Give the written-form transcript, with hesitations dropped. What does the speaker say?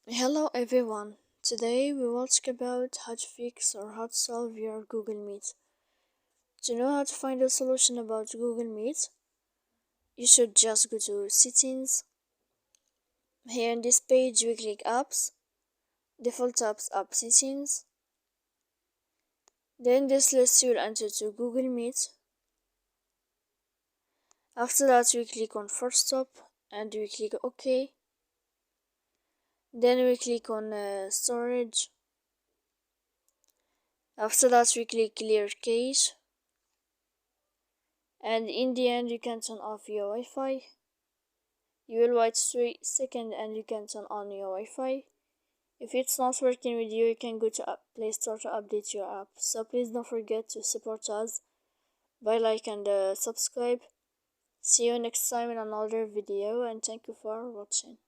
Hello everyone. Today we will talk about how to fix or how to solve your Google Meet. To know how to find a solution about Google Meet, you should just go to Settings. Here on this page we click Apps, Default Apps App Settings. Then this list you'll enter to Google Meet. After that we click on First Stop and we click OK. Then we click on Storage. After that we click Clear Cache. And in the end you can turn off your Wi-Fi. You will wait 3 seconds and you can turn on your Wi-Fi. If it's not working with you, you can go to Play Store to update your app. So please don't forget to support us by like and subscribe. See you next time in another video and thank you for watching.